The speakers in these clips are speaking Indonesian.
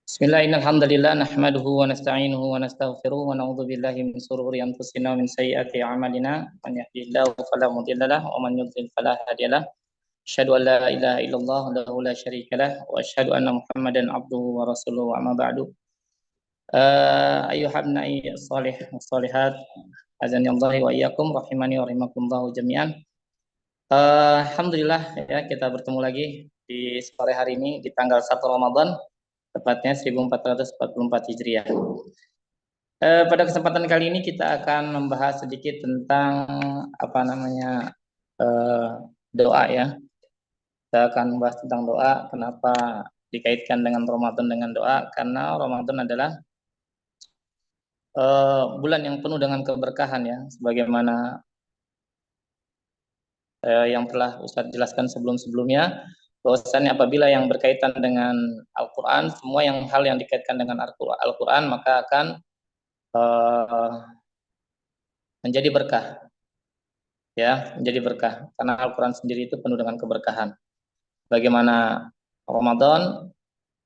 Bismillahirrahmanirrahim. Nahmaduhu wa nasta'inuhu wa nastaghfiruh wa na'udzu billahi min shururi anfusina wa min sayyiati a'malina. Man yahdihillahu fala mudilla lahu wa man yudlil fala hadiya lahu. Asyhadu an la ilaha illallah wahdahu la syarika lah wa asyhadu anna Muhammadan abduhu wa rasuluhu wa amma ba'du. Ayyuhan nabi shalih shalihat azani Allah wa iyyakum rahimani wa rahimakumullah jami'an. Alhamdulillah ya, kita bertemu lagi di sore hari ini di tanggal 1 Ramadan, tepatnya 1444 Hijriah. Pada kesempatan kali ini kita akan membahas sedikit tentang doa ya. Kita akan membahas tentang doa. Kenapa dikaitkan dengan Ramadan dengan doa? Karena Ramadan adalah bulan yang penuh dengan keberkahan ya, sebagaimana yang telah Ustadz jelaskan sebelum-sebelumnya, bahwasannya apabila yang berkaitan dengan Al-Quran, semua hal yang dikaitkan dengan Al-Quran maka akan menjadi berkah, ya, menjadi berkah. Karena Al-Quran sendiri itu penuh dengan keberkahan. Bagaimana Ramadan,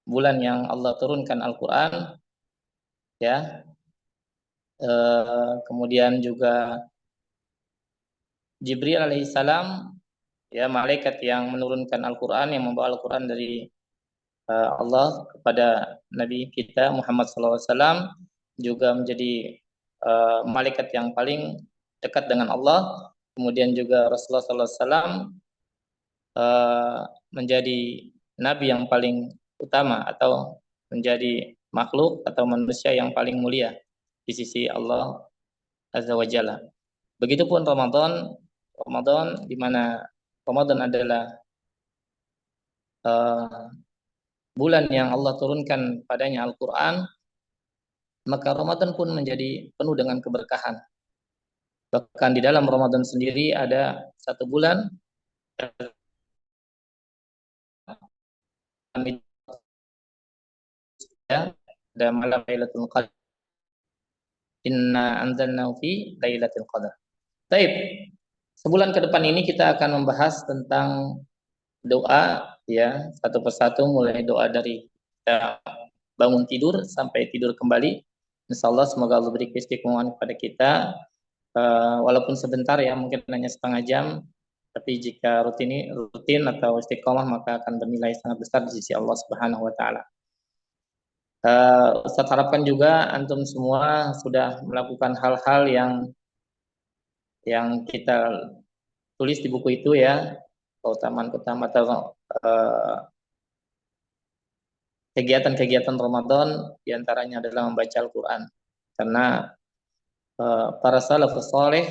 bulan yang Allah turunkan Al-Quran, ya, kemudian juga Jibril alaihissalam, ya, malaikat yang menurunkan Al-Quran, yang membawa Al-Quran dari Allah kepada Nabi kita Muhammad SAW, juga menjadi malaikat yang paling dekat dengan Allah. Kemudian juga Rasulullah SAW menjadi Nabi yang paling utama atau menjadi makhluk atau manusia yang paling mulia di sisi Allah Azza wa Jalla. Begitupun Ramadan, di mana Ramadan adalah bulan yang Allah turunkan padanya Al-Quran, maka Ramadan pun menjadi penuh dengan keberkahan. Bahkan di dalam Ramadan sendiri ada satu bulan ya, ada malam Lailatul Qadar. Inna anzalnahu fi Lailatul Qadar. Baik, sebulan ke depan ini kita akan membahas tentang doa ya, satu persatu, mulai doa dari kita bangun tidur sampai tidur kembali. Insyaallah semoga Allah beri keistiqomahan kepada kita, walaupun sebentar ya, mungkin hanya setengah jam, tapi jika rutin atau istiqomah maka akan bernilai sangat besar di sisi Allah Subhanahu wa taala. Ustaz harapkan juga antum semua sudah melakukan hal-hal yang kita tulis di buku itu ya, keutamaan-keutamaan atau kegiatan-kegiatan Ramadan, diantaranya adalah membaca Al-Quran. Karena para salafus saleh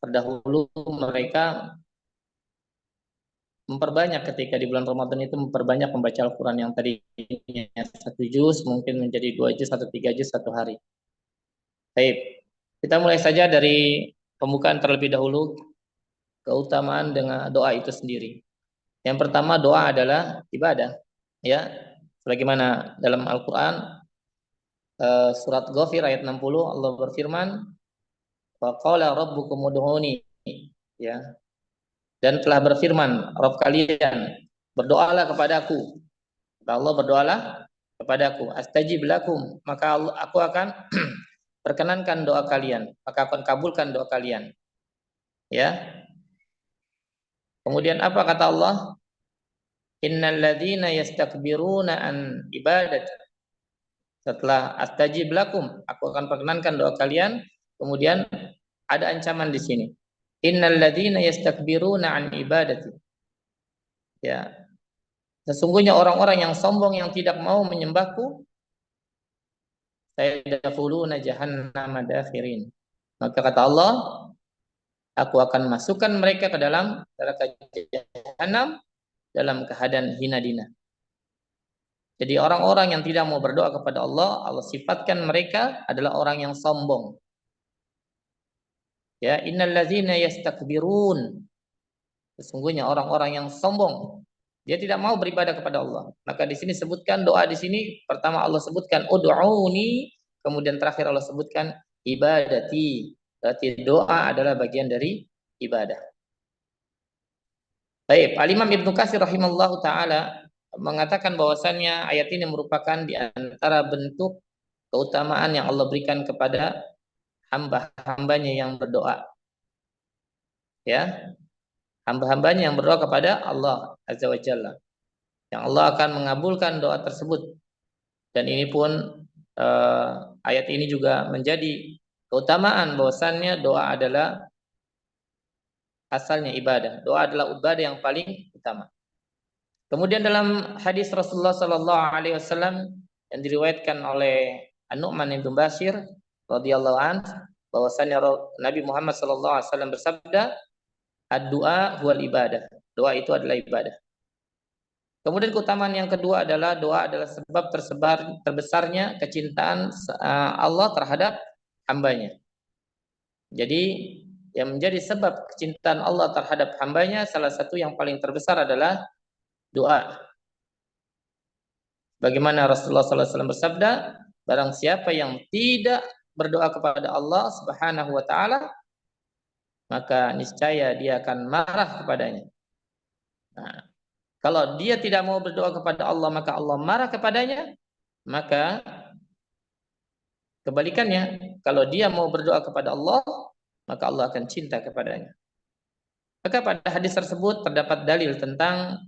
terdahulu mereka memperbanyak ketika di bulan Ramadan itu, memperbanyak membaca Al-Quran yang tadinya 1 juz mungkin menjadi 2 juz atau 3 juz satu hari. Baik, kita mulai saja dari pembukaan terlebih dahulu, keutamaan dengan doa itu sendiri. Yang pertama, doa adalah ibadah, ya. Sebagaimana dalam Al-Quran, surat Ghafir ayat 60, Allah berfirman, wa qala rabbukum ud'uni, ya. Dan telah berfirman Rabb kalian, berdoalah kepadaku. Allah, berdoalah kepadaku, astajib lakum, maka aku akan perkenankan doa kalian, maka akan kabulkan doa kalian. Ya. Kemudian apa kata Allah? Innal ladzina yastakbiruna an ibadati. Setelah astajib lakum, aku akan perkenankan doa kalian, kemudian ada ancaman di sini. Innal ladzina yastakbiruna an ibadati. Ya. Sesungguhnya orang-orang yang sombong yang tidak mau menyembahku, sayadkhuluna jahannama dakhirin. Maka kata Allah, aku akan masukkan mereka ke dalam neraka jahanam dalam keadaan hina dina. Jadi orang-orang yang tidak mau berdoa kepada Allah, Allah sifatkan mereka adalah orang yang sombong. Ya, innallazina yastakbirun. Sesungguhnya orang-orang yang sombong, dia tidak mau beribadah kepada Allah. Maka di sini sebutkan doa, di sini pertama Allah sebutkan ud'uni, kemudian terakhir Allah sebutkan ibadati. Berarti doa adalah bagian dari ibadah. Baik, Al-Imam Ibnu Katsir rahimallahu taala mengatakan bahwasannya ayat ini merupakan di antara bentuk keutamaan yang Allah berikan kepada hamba-hambanya yang berdoa. Ya, hamba-hambanya yang berdoa kepada Allah Azza wa Jalla. Yang Allah akan mengabulkan doa tersebut. Dan ini pun ayat ini juga menjadi keutamaan bahwasannya doa adalah asalnya ibadah. Doa adalah ibadah yang paling utama. Kemudian dalam hadis Rasulullah sallallahu alaihi wasallam yang diriwayatkan oleh An-Nu'man bin Bashir radhiyallahu an bahwasanya Nabi Muhammad sallallahu alaihi wasallam bersabda, "Ad-du'a huwal ibadah." Doa itu adalah ibadah. Kemudian keutamaan yang kedua adalah doa adalah sebab terbesarnya kecintaan Allah terhadap hambanya. Jadi yang menjadi sebab kecintaan Allah terhadap hambanya salah satu yang paling terbesar adalah doa. Bagaimana Rasulullah SAW bersabda, barang siapa yang tidak berdoa kepada Allah Subhanahu wa taala, maka niscaya dia akan marah kepadanya. Nah, kalau dia tidak mau berdoa kepada Allah, maka Allah marah kepadanya. Maka kebalikannya, kalau dia mau berdoa kepada Allah, maka Allah akan cinta kepadanya. Maka pada hadis tersebut terdapat dalil tentang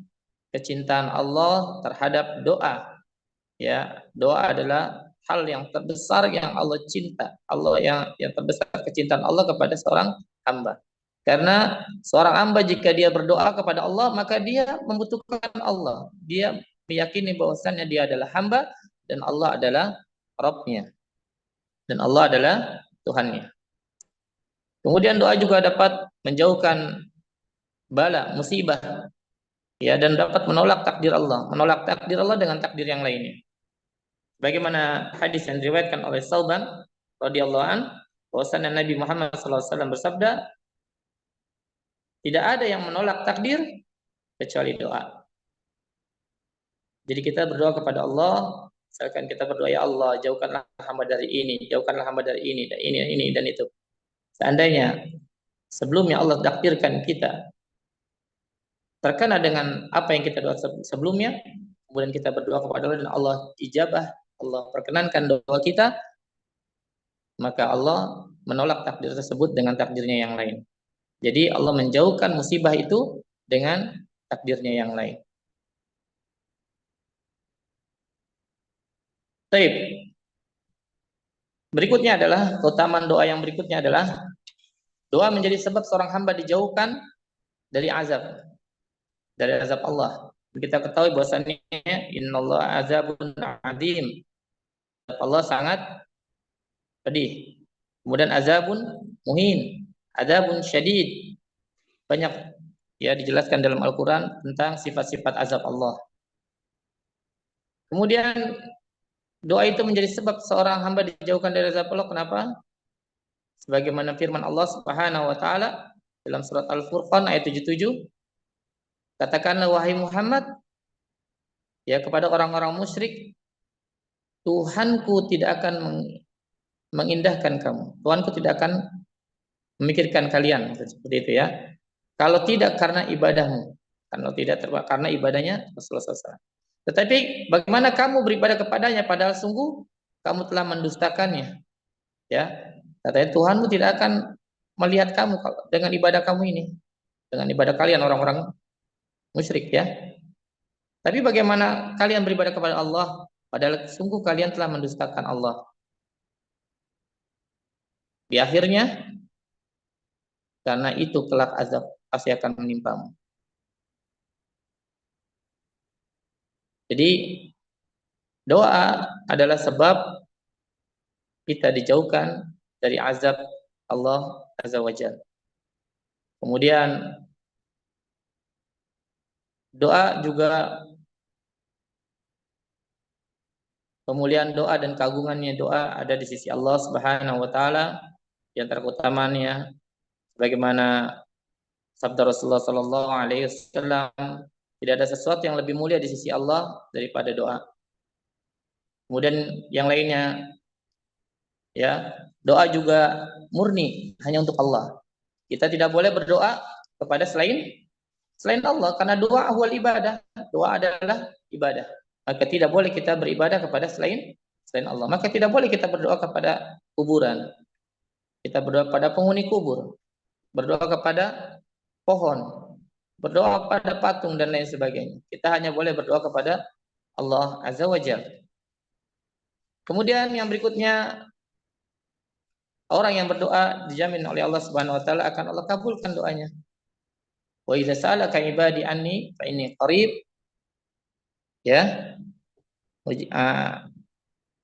kecintaan Allah terhadap doa. Ya, doa adalah hal yang terbesar yang Allah cinta. Allah yang terbesar kecintaan Allah kepada seorang hamba. Karena seorang hamba jika dia berdoa kepada Allah, maka dia membutuhkan Allah. Dia meyakini bahwasannya dia adalah hamba dan Allah adalah Rabb-nya. Dan Allah adalah Tuhannya. Kemudian doa juga dapat menjauhkan bala, musibah, ya, dan dapat menolak takdir Allah dengan takdir yang lainnya. Bagaimana hadis yang diriwayatkan oleh Sauban radhiyallahu an, bahwasanya Nabi Muhammad SAW bersabda, tidak ada yang menolak takdir kecuali doa. Jadi kita berdoa kepada Allah, misalkan kita berdoa, ya Allah, jauhkanlah hamba dari ini, jauhkanlah hamba dari ini dan itu. Seandainya sebelumnya Allah takdirkan kita terkena dengan apa yang kita doa sebelumnya, kemudian kita berdoa kepada Allah dan Allah ijabah, Allah perkenankan doa kita, maka Allah menolak takdir tersebut dengan takdirnya yang lain. Jadi Allah menjauhkan musibah itu dengan takdirnya yang lain. Baik. Berikutnya adalah keutamaan doa yang berikutnya adalah doa menjadi sebab seorang hamba dijauhkan dari azab Allah. Kita ketahui bahwasanya innallaha azabun adzim. Allah sangat pedih. Kemudian azabun muhin, azabun syadid. Banyak ya dijelaskan dalam Al-Qur'an tentang sifat-sifat azab Allah. Kemudian doa itu menjadi sebab seorang hamba dijauhkan dari azab Allah. Kenapa? Sebagaimana firman Allah Subhanahu wa taala dalam surat Al-Furqan ayat 77, katakanlah wahai Muhammad ya kepada orang-orang musyrik, Tuhanku tidak akan mengindahkan kamu. Tuhanku tidak akan memikirkan kalian seperti itu ya. Kalau tidak karena ibadahmu, kalau tidak karena ibadahnya Rasulullah SAW. Tetapi bagaimana kamu beribadah kepadanya padahal sungguh kamu telah mendustakannya. Ya, katanya Tuhanmu tidak akan melihat kamu dengan ibadah kamu ini, dengan ibadah kalian orang-orang musyrik ya. Tapi bagaimana kalian beribadah kepada Allah padahal sungguh kalian telah mendustakan Allah. Di akhirnya karena itu kelak azab pasti akan menimpamu. Jadi doa adalah sebab kita dijauhkan dari azab Allah Azza wa Jalla. Kemudian doa juga kemuliaan doa dan keagungannya doa ada di sisi Allah Subhanahu wa taala. Yang terutamanya sebagaimana sabda Rasulullah sallallahu alaihi wasallam, tidak ada sesuatu yang lebih mulia di sisi Allah daripada doa. Kemudian yang lainnya ya, doa juga murni hanya untuk Allah. Kita tidak boleh berdoa kepada selain selain Allah, karena doa awal ibadah, doa adalah ibadah. Maka tidak boleh kita beribadah kepada selain Allah. Maka tidak boleh kita berdoa kepada kuburan. Kita berdoa pada penghuni kubur, berdoa kepada pohon, berdoa kepada patung dan lain sebagainya. Kita hanya boleh berdoa kepada Allah Azza wa Jalla. Kemudian yang berikutnya, orang yang berdoa dijamin oleh Allah Subhanahu wa taala akan Allah kabulkan doanya. Wa idza sa'alaka ibadi anni fa inni qarib. Ya.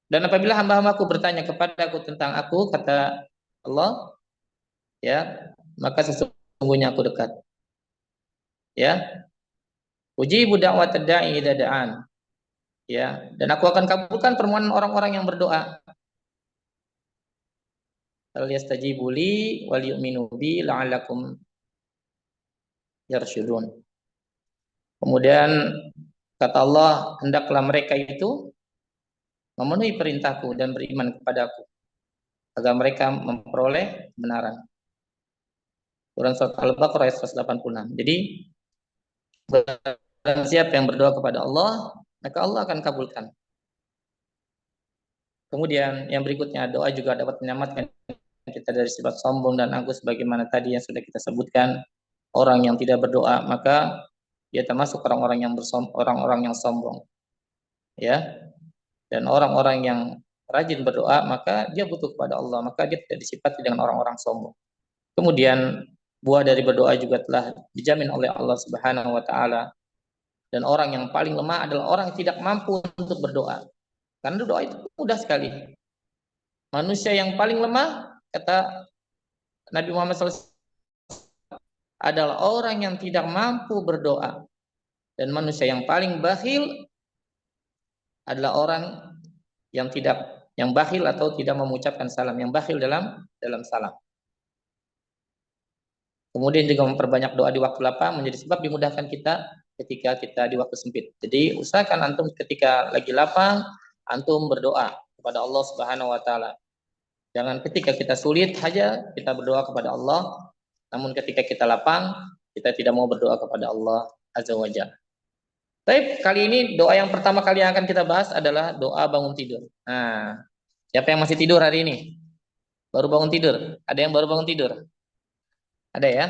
Dan apabila hamba-hambaku bertanya kepadaku tentang aku, kata Allah, ya, maka sesungguhnya aku dekat. Ya. Ujibu da'watad da'i idza da'an. Ya, dan aku akan kabulkan permohonan orang-orang yang berdoa. Falyastajibu li wal yu'minu bi la'allakum yarsyudun. Kemudian kata Allah, hendaklah mereka itu memenuhi perintahku dan beriman kepadaku agar mereka memperoleh kebenaran. Quran surat Al-Baqarah ayat 186. Jadi barang siapa yang berdoa kepada Allah, maka Allah akan kabulkan. Kemudian yang berikutnya, doa juga dapat menyelamatkan kita dari sifat sombong dan angkuh sebagaimana tadi yang sudah kita sebutkan. Orang yang tidak berdoa maka dia termasuk orang-orang yang sombong. Ya. Dan orang-orang yang rajin berdoa maka dia butuh kepada Allah, maka dia tidak disifati dengan orang-orang sombong. Kemudian buah dari berdoa juga telah dijamin oleh Allah Subhanahu wa taala. Dan orang yang paling lemah adalah orang yang tidak mampu untuk berdoa. Karena doa itu mudah sekali. Manusia yang paling lemah, kata Nabi Muhammad SAW, adalah orang yang tidak mampu berdoa. Dan manusia yang paling bakhil adalah orang yang bakhil atau tidak mengucapkan salam, yang bakhil dalam salam. Kemudian juga memperbanyak doa di waktu lapang menjadi sebab dimudahkan kita ketika kita di waktu sempit. Jadi usahakan antum ketika lagi lapang, antum berdoa kepada Allah Subhanahu wa taala. Jangan ketika kita sulit saja kita berdoa kepada Allah, namun ketika kita lapang, kita tidak mau berdoa kepada Allah Azza wa Jalla. Baik, kali ini doa yang pertama kali yang akan kita bahas adalah doa bangun tidur. Nah, siapa yang masih tidur hari ini? Baru bangun tidur? Ada yang baru bangun tidur? Ada ya?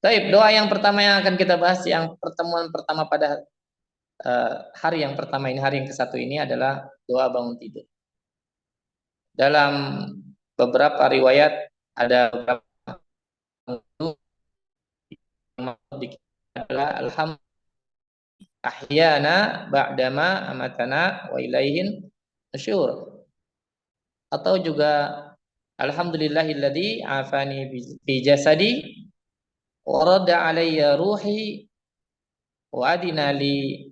Baik, doa yang pertama yang akan kita bahas, yang pertemuan pertama pada hari yang pertama ini, hari yang ke-1 ini adalah doa bangun tidur. Dalam beberapa riwayat ada beberapa adalah alhamdulillah ahyana ba'dama amatana wa ilaihin nusyur. Atau juga alhamdulillahilladzi afani fi jasadi wa radda alayya ruhi wa adina li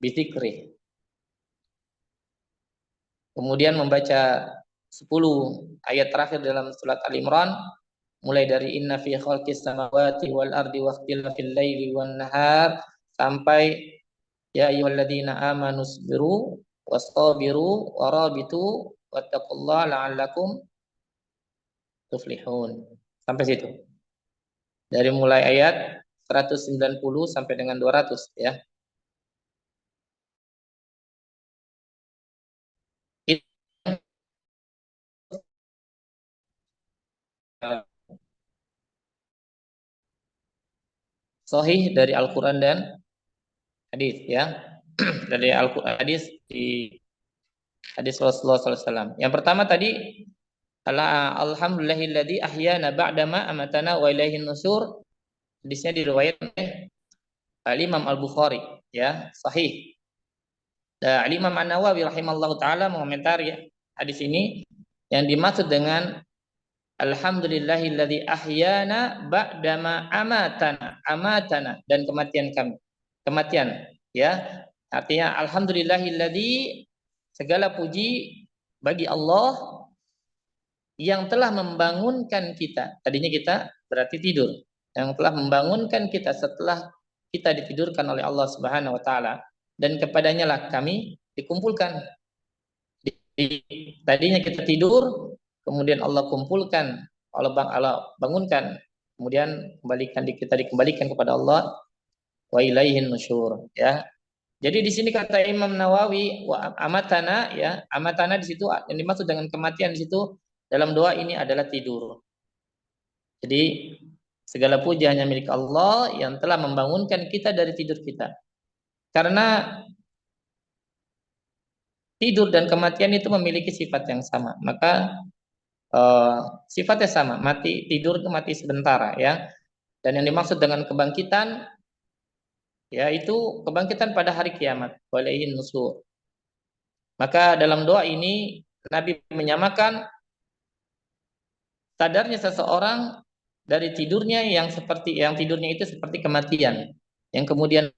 bi dzikri. Kemudian membaca 10 ayat terakhir dalam surat Al-Imran, mulai dari inna fi khalqis samawati wal ardi wa ikhtilafil laili wan nahar sampai ya ayyuhalladzina amanu sabiru wastabiru warabitu wattaqullaha la'allakum tuflihun. Sampai situ. Dari mulai ayat 190 sampai dengan 200 ya. Sahih dari Al-Qur'an dan hadis ya. Dari Al-Qur'an hadis di hadis Rasulullah SAW. Yang pertama tadi alhamdulillahilladzi ahyana ba'dama amatana wa ilaihin nusur. Hadisnya diriwayatkan oleh Al-Imam Al-Bukhari ya, sahih. Dan Al-Imam An-Nawawi rahimallahu taala mengomentari hadis ini, yang dimaksud dengan alhamdulillahilladzi ahyana ba'dama amatana dan kematian kami. Kematian ya. Artinya alhamdulillahilladzi, segala puji bagi Allah yang telah membangunkan kita. Tadinya kita berarti tidur. Yang telah membangunkan kita setelah kita ditidurkan oleh Allah Subhanahu wa taala, dan kepadanya lah kami dikumpulkan. Tadinya kita tidur, kemudian Allah kumpulkan, Allah bangunkan, kemudian kita dikembalikan kepada Allah wa ilaihin nusyur, ya. Jadi di sini kata Imam Nawawi, wa amatana, ya, amatana di situ yang dimaksud dengan kematian di situ dalam doa ini adalah tidur. Jadi segala puji hanya milik Allah yang telah membangunkan kita dari tidur kita. Karena tidur dan kematian itu memiliki sifat yang sama. Maka sifatnya sama, mati tidur itu mati sebentar, ya. Dan yang dimaksud dengan kebangkitan yaitu kebangkitan pada hari kiamat, walaihin nusur. Maka dalam doa ini Nabi menyamakan sadarnya seseorang dari tidurnya yang tidurnya itu seperti kematian yang kemudian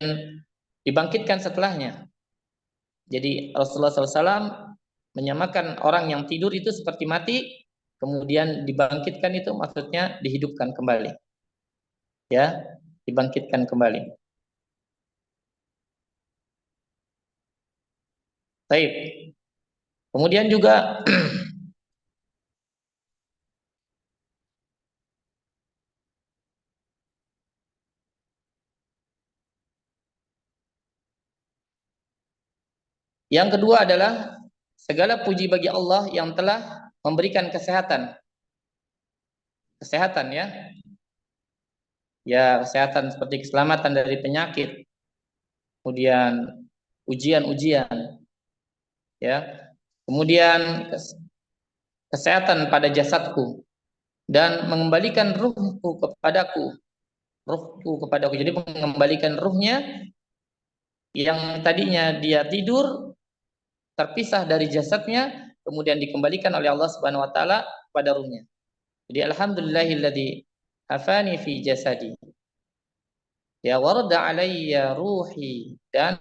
dibangkitkan setelahnya. Jadi Rasulullah SAW menyamakan orang yang tidur itu seperti mati, kemudian dibangkitkan itu maksudnya dihidupkan kembali, ya, dibangkitkan kembali. Baik. Kemudian juga yang kedua adalah segala puji bagi Allah yang telah memberikan kesehatan. Kesehatan, ya. Ya, kesehatan seperti keselamatan dari penyakit, kemudian ujian-ujian, ya. Kemudian kesehatan pada jasadku dan mengembalikan ruhku kepadaku. Jadi mengembalikan ruhnya yang tadinya dia tidur terpisah dari jasadnya, kemudian dikembalikan oleh Allah Subhanahu wa taala pada ruhnya. Jadi alhamdulillahilladzi afani fi jasadi. Ya warada alayya ruhi, dan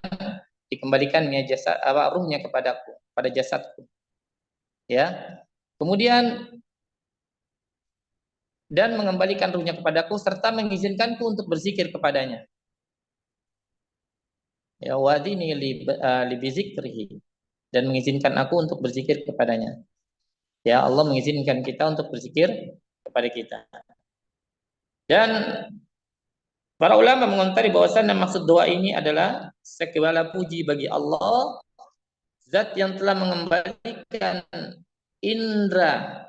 dikembalikannya ruhnya kepadaku, pada jasadku. Ya. Kemudian dan mengembalikan ruhnya kepadaku serta mengizinkanku untuk berzikir kepadanya. Ya wadini li bizikrihi, dan mengizinkan aku untuk berzikir kepadanya. Ya, Allah mengizinkan kita untuk berzikir kepada kita. Dan para ulama mengomentari bahwasannya maksud doa ini adalah segala puji bagi Allah, zat yang telah mengembalikan indera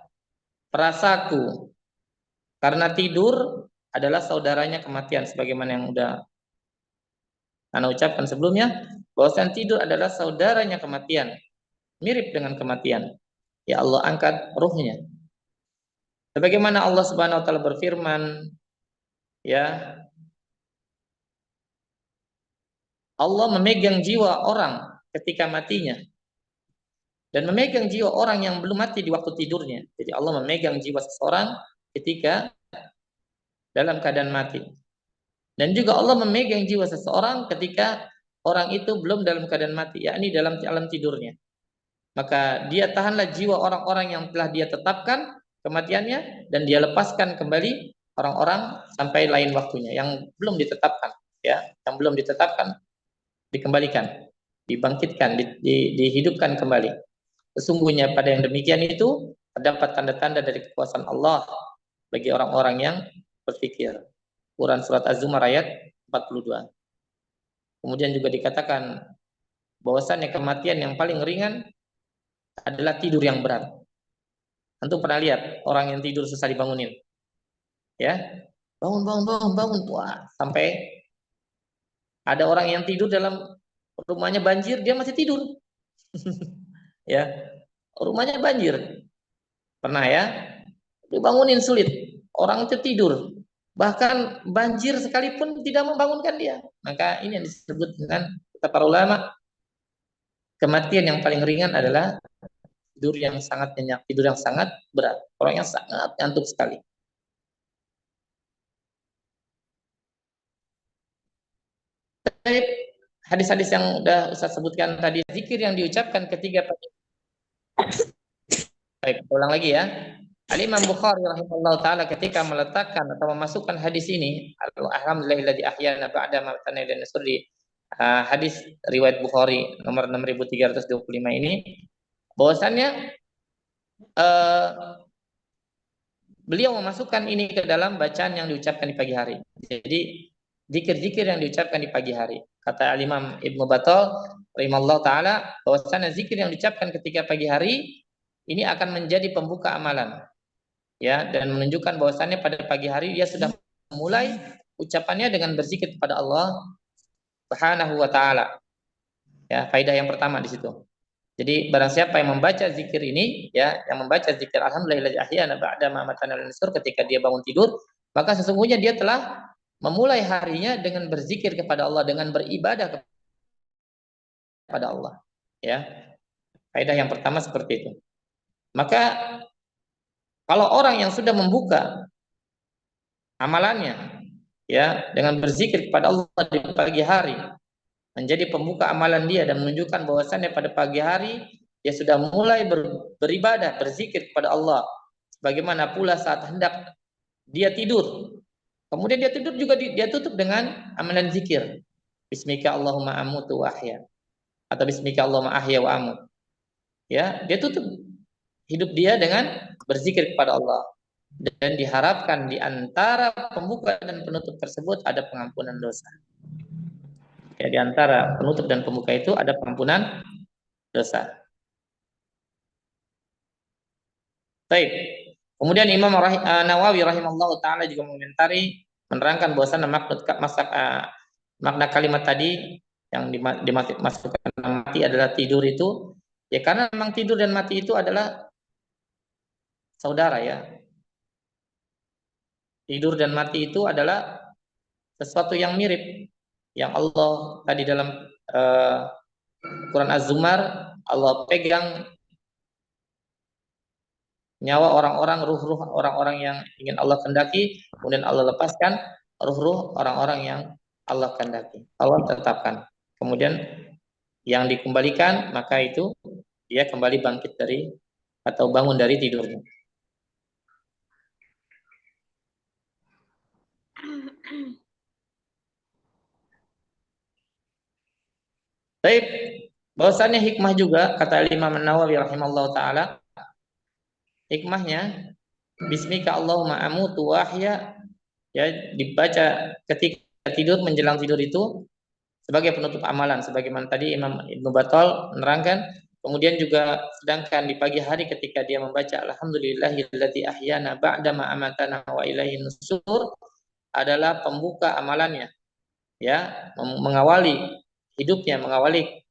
perasaku, karena tidur adalah saudaranya kematian, sebagaimana yang sudah Anda ucapkan sebelumnya, bahwasanya tidur adalah saudaranya kematian, mirip dengan kematian. Ya Allah angkat ruhnya. Sebagaimana Allah Subhanahu wa taala berfirman, ya, Allah memegang jiwa orang ketika matinya dan memegang jiwa orang yang belum mati di waktu tidurnya. Jadi Allah memegang jiwa seseorang ketika dalam keadaan mati. Dan juga Allah memegang jiwa seseorang ketika orang itu belum dalam keadaan mati, yakni dalam alam tidurnya. Maka dia tahanlah jiwa orang-orang yang telah dia tetapkan kematiannya, dan dia lepaskan kembali orang-orang sampai lain waktunya yang belum ditetapkan, ya, yang belum ditetapkan dikembalikan, dibangkitkan, dihidupkan kembali. Sesungguhnya pada yang demikian itu terdapat tanda-tanda dari kekuasaan Allah bagi orang-orang yang berpikir. Quran surat Az-Zumar ayat 42. Kemudian juga dikatakan bahwasannya kematian yang paling ringan adalah tidur yang berat. Antum pernah lihat orang yang tidur susah dibangunin? Ya, bangun, bangun, bangun, bangun. Wah, sampai ada orang yang tidur dalam rumahnya banjir, dia masih tidur. Ya, rumahnya banjir. Pernah, ya? Dibangunin sulit. Orang itu tidur. Bahkan banjir sekalipun tidak membangunkan dia. Maka ini yang disebut dengan kata para ulama, kematian yang paling ringan adalah tidur yang sangat nyenyak, tidur yang sangat berat. Orang yang sangat ngantuk sekali. Hadis-hadis yang sudah Ustaz sebutkan tadi, zikir yang diucapkan ketiga pagi. Baik, ulang lagi, ya. Al-Imam Bukhari rahimahullah ta'ala ketika meletakkan atau memasukkan hadis ini, alhamdulillahilladzi ahyana ba'da ma matana dan nasri, hadis riwayat Bukhari nomor 6325 ini, bahwasannya beliau memasukkan ini ke dalam bacaan yang diucapkan di pagi hari. Jadi zikir-zikir yang diucapkan di pagi hari. Kata Al-Imam Ibnu Battal rahimallahu taala bahwasanya zikir yang diucapkan ketika pagi hari ini akan menjadi pembuka amalan. Ya, dan menunjukkan bahwasannya pada pagi hari dia sudah mulai ucapannya dengan berzikir kepada Allah Subhanahu wa taala. Ya, faedah yang pertama di situ. Jadi barang siapa yang membaca zikir ini, ya, yang membaca zikir alhamdulillahilladzi ahyana ba'da ma amatana ketika dia bangun tidur, maka sesungguhnya dia telah memulai harinya dengan berzikir kepada Allah, dengan beribadah kepada Allah. Ya, faedah yang pertama seperti itu. Maka kalau orang yang sudah membuka amalannya, ya, dengan berzikir kepada Allah di pagi hari, menjadi pembuka amalan dia dan menunjukkan bahwasannya pada pagi hari dia sudah mulai beribadah, berzikir kepada Allah. Sebagaimana pula saat hendak dia tidur. Kemudian dia tidur juga dia tutup dengan amalan zikir. Bismika Allahumma amutu wa ahya. Atau bismika Allahumma ahya wa amut. Ya, dia tutup hidup dia dengan berzikir kepada Allah. Dan diharapkan di antara pembuka dan penutup tersebut ada pengampunan dosa. Ya, di antara penutup dan pembuka itu ada pengampunan dosa. Baik. Kemudian Imam Nawawi rahimahullah taala juga mengomentari menerangkan bahwasanya makna kalimat tadi yang dimasukkan mati adalah tidur itu ya karena memang tidur dan mati itu adalah saudara ya. Tidur dan mati itu adalah sesuatu yang mirip yang Allah tadi dalam Quran Az-Zumar Allah pegang nyawa orang-orang, ruh-ruh orang-orang yang ingin Allah kehendaki, kemudian Allah lepaskan ruh-ruh orang-orang yang Allah kehendaki, Allah tetapkan. Kemudian yang dikembalikan maka itu dia kembali bangkit dari atau bangun dari tidurnya. Baik, bahwasannya hikmah juga kata Imam Nawawi rahimahullah taala, hikmahnya bismika Allahumma amutu wa ahya ya dibaca ketika tidur menjelang tidur itu sebagai penutup amalan sebagaimana tadi Imam Ibnu Battal menerangkan. Kemudian juga sedangkan di pagi hari ketika dia membaca alhamdulillahilladzi ahyana ba'da ma amatana wa ilaihin nusur adalah pembuka amalannya ya mengawali hidupnya mengawali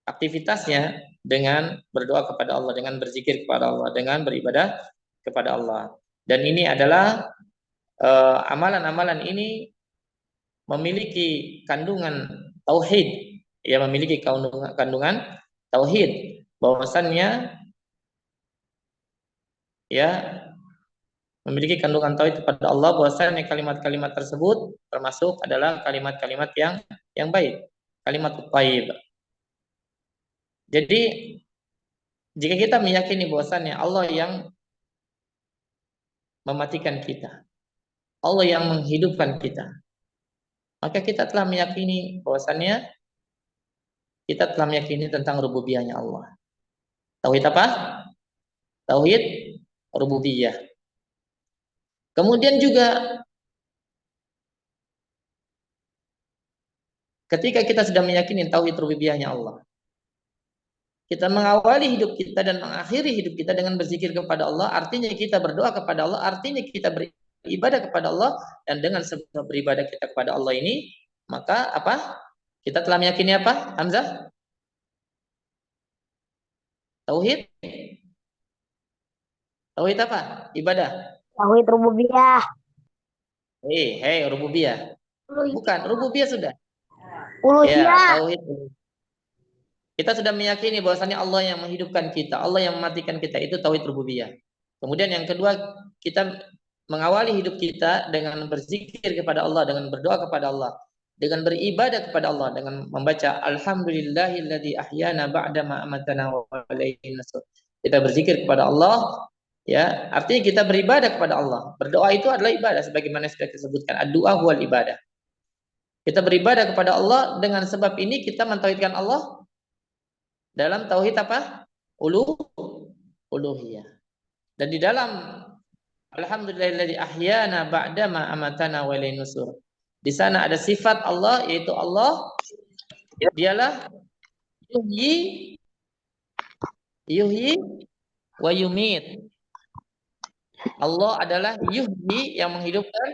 aktivitasnya dengan berdoa kepada Allah, dengan berzikir kepada Allah, dengan beribadah kepada Allah. Dan ini adalah amalan-amalan ini memiliki kandungan tauhid, ya memiliki kandungan tauhid bahwasannya ya memiliki kandungan tauhid kepada Allah bahwasannya kalimat-kalimat tersebut termasuk adalah kalimat-kalimat yang baik, kalimat thayyib. Jadi jika kita meyakini bahwasannya Allah yang mematikan kita, Allah yang menghidupkan kita, maka kita telah meyakini bahwasannya kita telah meyakini tentang rububiyahnya Allah. Tauhid apa? Tauhid rububiyah. Kemudian juga ketika kita sudah meyakini tauhid rububiyahnya Allah, kita mengawali hidup kita dan mengakhiri hidup kita dengan berzikir kepada Allah, artinya kita berdoa kepada Allah, artinya kita beribadah kepada Allah, dan dengan sebab beribadah kita kepada Allah ini, maka apa? Kita telah meyakini apa, Hamzah? Tauhid? Tauhid apa? Ibadah. Tauhid rububiyah. Hei, rububiyah. Bukan, rububiyah sudah. Uluhiyah. Ya, tauhid. Kita sudah meyakini bahwasannya Allah yang menghidupkan kita, Allah yang mematikan kita, itu tauhid rububiyah. Kemudian yang kedua, kita mengawali hidup kita dengan berzikir kepada Allah, dengan berdoa kepada Allah, dengan beribadah kepada Allah, dengan membaca alhamdulillahilladzi ahyana ba'da ma amatana wa ilaihin nusur. Kita berzikir kepada Allah, ya, artinya kita beribadah kepada Allah. Berdoa itu adalah ibadah sebagaimana sudah disebutkan, ad-du'a huwal ibadah. Kita beribadah kepada Allah, dengan sebab ini kita mentauhidkan Allah dalam tauhid apa? Uluhiyah. Dan di dalam Alhamdulillahilladzi ahyana ba'dama amatana wa ilaihin nusur. Di sana ada sifat Allah, yaitu Allah dialah yuhyi wa yumit. Allah adalah yuhyi yang menghidupkan,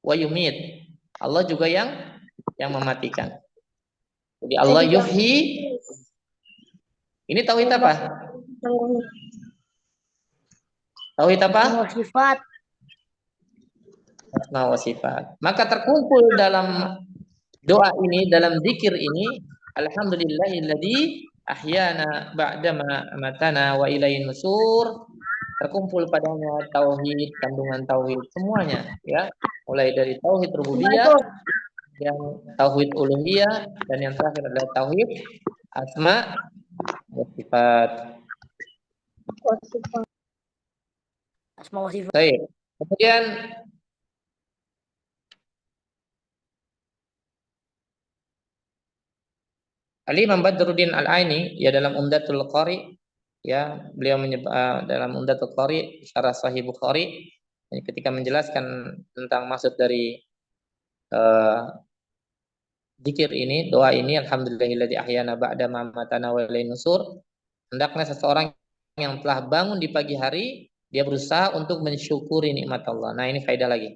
wa yumit. Allah juga yang mematikan. Jadi Allah yuhyi. Ini tauhid apa? Tauhid apa? Sifat. Asma wa sifat. Maka terkumpul dalam doa ini, dalam zikir ini, alhamdulillahilladzi ahyana ba'dama amatana wa ilaihin nusur. Terkumpul padanya tauhid, kandungan tauhid semuanya, ya. Mulai dari tauhid rububiyah, yang tauhid uluhiyah, dan yang terakhir adalah tauhid asma wa sifat. Asma wa sifat. Baik. Kemudian Al-Imam Badruddin Al-Aini, ya, dalam Umdatul Qari, ya, beliau dalam Umdatul Qari syarah Sahih Bukhari, ketika menjelaskan tentang maksud dari zikir ini, doa ini, alhamdulillahilladzi ahyana ba'da ma amatana wa ilaihin nusur, hendaknya seseorang yang telah bangun di pagi hari, dia berusaha untuk mensyukuri nikmat Allah. Nah, ini faedah lagi.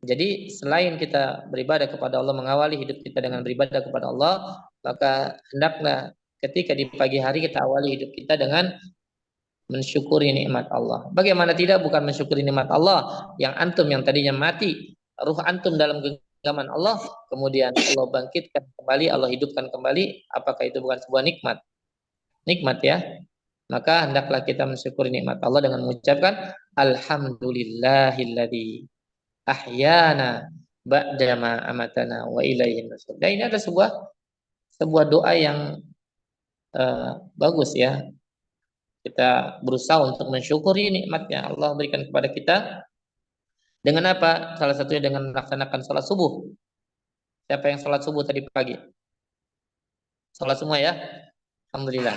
Jadi selain kita beribadah kepada Allah, mengawali hidup kita dengan beribadah kepada Allah, maka hendaklah ketika di pagi hari kita awali hidup kita dengan mensyukuri nikmat Allah. Bagaimana tidak, bukan mensyukuri nikmat Allah yang antum yang tadinya mati, ruh antum dalam genggaman Allah, kemudian Allah bangkitkan kembali, Allah hidupkan kembali, apakah itu bukan sebuah nikmat? Nikmat, ya. Maka hendaklah kita mensyukuri nikmat Allah dengan mengucapkan alhamdulillahilladzi ahyana ba'dama amatana wa ilaihin nusur. Dan ini adalah sebuah doa yang bagus, ya. Kita berusaha untuk mensyukuri nikmat yang Allah berikan kepada kita. Dengan apa? Salah satunya dengan melaksanakan sholat subuh. Siapa yang sholat subuh tadi pagi? Sholat semua, ya? Alhamdulillah.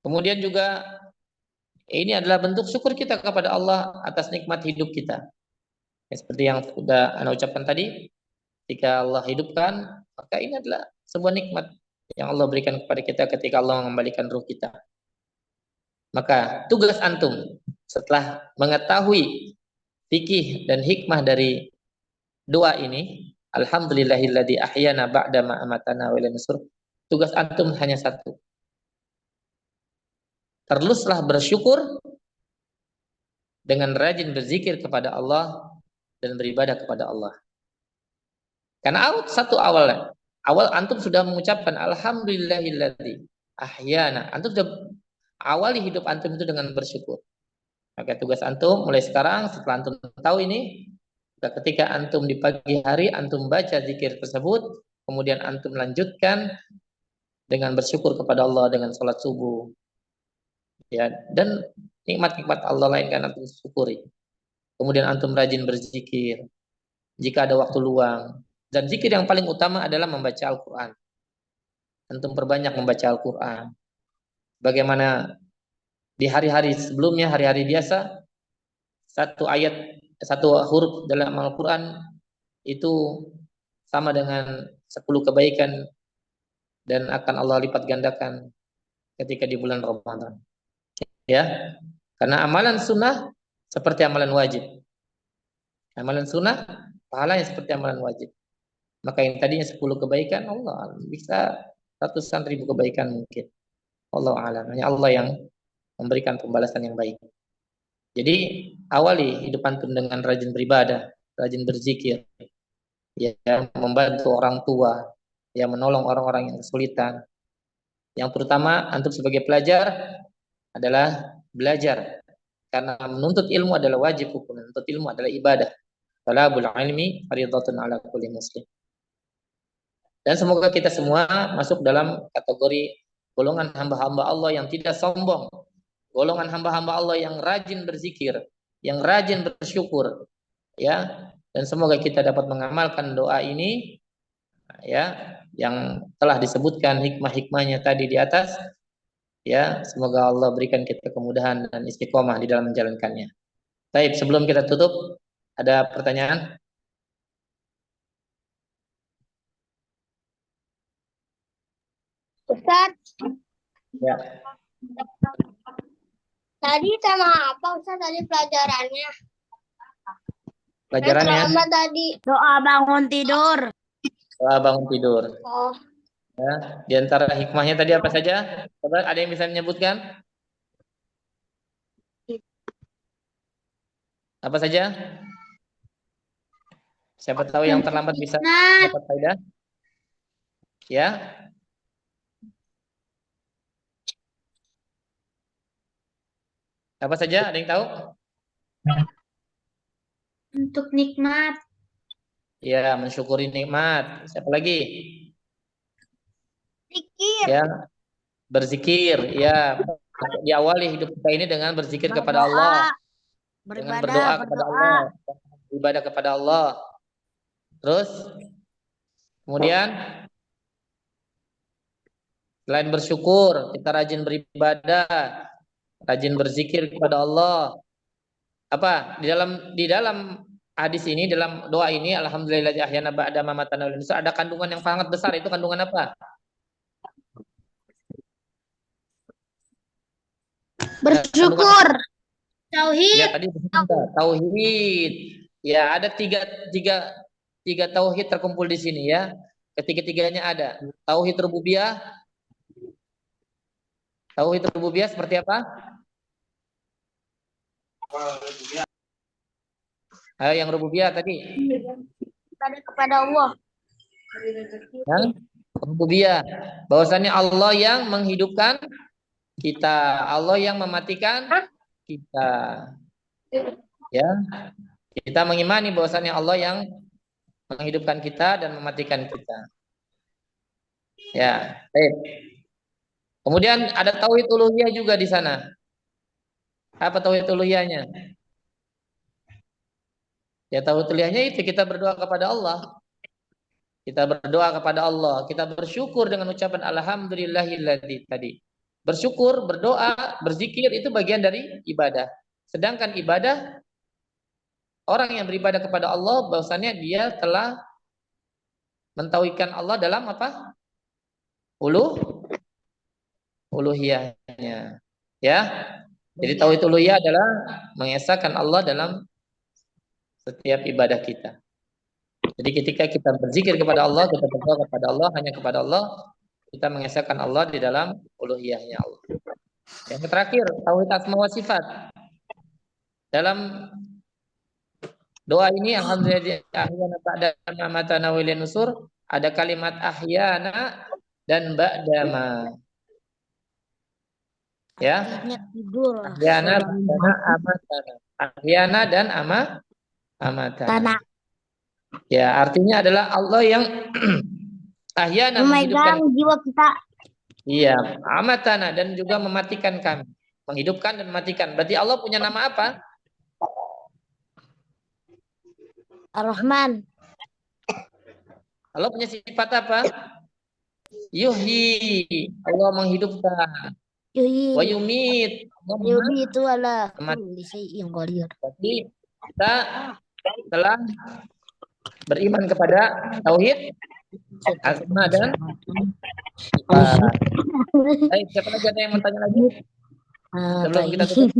Kemudian juga ini adalah bentuk syukur kita kepada Allah atas nikmat hidup kita. Ya, seperti yang sudah Anda ucapkan tadi, ketika Allah hidupkan, maka ini adalah sebuah nikmat yang Allah berikan kepada kita ketika Allah mengembalikan ruh kita. Maka tugas antum setelah mengetahui fikih dan hikmah dari doa ini, alhamdulillahilladzi ahyana ba'da ma amatana wa ilaihin nusur, tugas antum hanya satu. Teruslah bersyukur dengan rajin berzikir kepada Allah dan beribadah kepada Allah. Karena awal antum sudah mengucapkan alhamdulillahilladzi ahyana. Antum sudah awali hidup antum itu dengan bersyukur. Maka tugas antum mulai sekarang, setelah antum tahu ini, ketika antum di pagi hari antum baca zikir tersebut, kemudian antum lanjutkan dengan bersyukur kepada Allah dengan sholat subuh, ya, dan nikmat-nikmat Allah lain kan antum syukuri. Kemudian antum rajin berzikir jika ada waktu luang. Dan zikir yang paling utama adalah membaca Al-Quran. Antum perbanyak membaca Al-Quran. Bagaimana di hari-hari sebelumnya, hari-hari biasa, satu huruf dalam Al-Quran itu sama dengan 10 kebaikan dan akan Allah lipat gandakan ketika di bulan Ramadan. Ya, karena amalan sunnah seperti amalan wajib. Amalan sunnah pahalanya seperti amalan wajib. Maka yang tadinya 10 kebaikan, Allah bisa ratusan ribu kebaikan mungkin. Allah alam. Hanya Allah yang memberikan pembalasan yang baik. Jadi awali hidup antum dengan rajin beribadah, rajin berzikir, ya, membantu orang tua, ya, menolong orang-orang yang kesulitan. Yang terutama antum sebagai pelajar adalah belajar, karena menuntut ilmu adalah wajib hukum, menuntut ilmu adalah ibadah. Talabul ilmi fardhatun ala kulli muslim. Dan semoga kita semua masuk dalam kategori golongan hamba-hamba Allah yang tidak sombong, golongan hamba-hamba Allah yang rajin berzikir, yang rajin bersyukur, ya. Dan semoga kita dapat mengamalkan doa ini, ya, yang telah disebutkan hikmah-hikmahnya tadi di atas, ya. Semoga Allah berikan kita kemudahan dan istiqomah di dalam menjalankannya. Baik, sebelum kita tutup, ada pertanyaan? Ustaz, Ya, tadi tema apa Ustaz tadi pelajarannya? pelajarannya Terlambat tadi. Doa bangun tidur. setelah bangun tidur. Oh, Ya, di antara hikmahnya tadi apa saja? Coba ada yang bisa menyebutkan? Apa saja? Siapa tahu yang terlambat bisa dapat faedah? Ya, apa saja? Ada yang tahu? untuk nikmat. Ya, mensyukuri nikmat. Siapa lagi? Pikir. Ya, berzikir. Ya, diawali hidup kita ini dengan berzikir kepada Allah, dengan berdoa kepada Allah, ibadah kepada Allah. Terus, kemudian selain bersyukur, kita rajin beribadah, rajin berzikir kepada Allah. Apa di dalam hadis ini, dalam doa ini, alhamdulillah ahyana ba'da mamatana wal nusyur, ada kandungan yang sangat besar. Itu kandungan apa? Bersyukur. Ya, Tauhid. tadi tauhid. Ya, ada tiga tauhid terkumpul di sini ya. Ketiga-tiganya ada. Tauhid rububiyah. Tauhid rububiyah seperti apa? Ayo yang rububiyah tadi. Ibadah kepada Allah. Yang rububiyah. Bahwasannya Allah yang menghidupkan kita, Allah yang mematikan kita. Ya, kita mengimani bahwasannya Allah yang menghidupkan kita dan mematikan kita. Ya, baik. Kemudian ada tauhid uluhiyah juga di sana. Apa tauhid uluhiyahnya? Ya, tauhid uluhiyahnya itu kita berdoa kepada Allah. Kita berdoa kepada Allah, kita bersyukur dengan ucapan alhamdulillahilladzi tadi. Bersyukur, berdoa, berzikir itu bagian dari ibadah. Sedangkan ibadah, orang yang beribadah kepada Allah bahwasannya dia telah mentauhidkan Allah dalam apa? Uluhiyahnya. Ya. Jadi tauhid uluhiyah adalah mengesahkan Allah dalam setiap ibadah kita. Jadi ketika kita berzikir kepada Allah, kita berdoa kepada Allah, hanya kepada Allah, kita mengesahkan Allah di dalam uluhiyahnya Allah. Yang terakhir, tauhid asma wa sifat. Dalam doa ini alhamdulillah ahyana ba'da mamatana wa ilaihin nusur, ada kalimat ahyana dan ba'dama. Ya. Ahyana ba'dama amatana. Ahyana dan amatana. Ya, artinya adalah Allah yang ahyana menghidupkan jiwa kita. Iya, amatana dan juga mematikan kami. Menghidupkan dan mematikan. Berarti Allah punya nama apa? Ar-Rahman. Allah punya sifat apa? Yuhyi. Allah menghidupkan. Wa yumit. Yuhyi itu adalah yang Berarti kita telah beriman kepada tauhid asma dan sifat. Baik, siapa lagi ada yang mau tanya lagi? Sebelum kita tutup.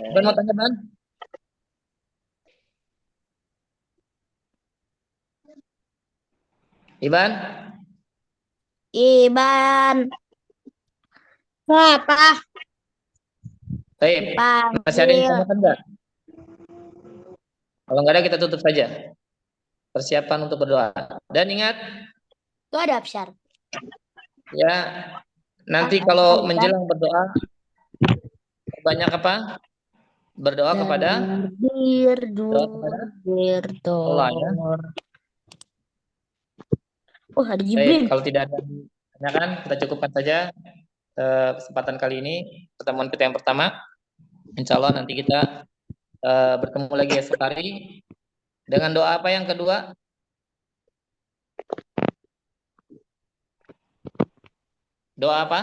Iban mau tanya, Ban? Iban? Apa? Baik, masih ada yang tanyakan enggak? Kalau enggak ada kita tutup saja. Persiapan untuk berdoa. Dan ingat, itu ada absyar. Ya, nanti kalau menjelang berdoa banyak apa? Berdoa kepada Allah ya. Oh, ada Baik, kalau tidak ada tanyakan, kita cukupkan saja kesempatan kali ini, pertemuan kita yang pertama. Insya Allah nanti kita bertemu lagi esok hari dengan doa apa yang kedua? Doa apa?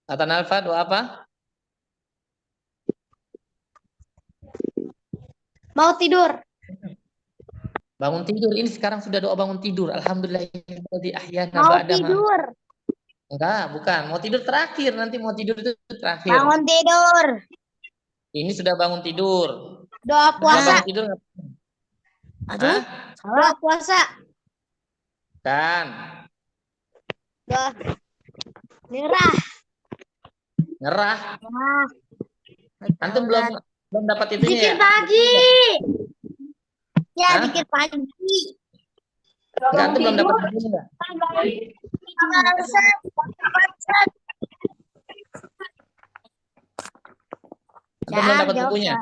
Atan Alfa, doa apa? Mau tidur. Bangun tidur. Ini sekarang sudah doa bangun tidur. Alhamdulillah ahyana Mau ba'da ma. tidur. Enggak, bukan. Mau tidur terakhir. Nanti mau tidur itu terakhir. Bangun tidur. Ini sudah bangun tidur. Doa Setelah puasa. bangun tidur. Aduh, doa puasa. Kan. Doa nyerah. Nyerah. Nah, Antum belum dapat itunya zikir ya? pagi. Ya, Hah? zikir pagi. Enggak, antum belum dapat itunya enggak? Antum belum dapat bukunya?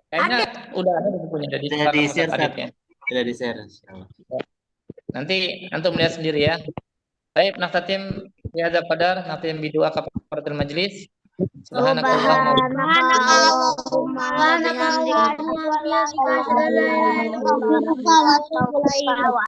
Kayaknya udah ada bukunya dari Sudah di-share, Ustaz Aditnya. Sudah di-share. Nanti antum lihat sendiri ya. Baik, naftatim ya ada qadar, naftatim bidua kafaratul majlis. Subhanakallahumma Subhanakallahumma wa bihamdika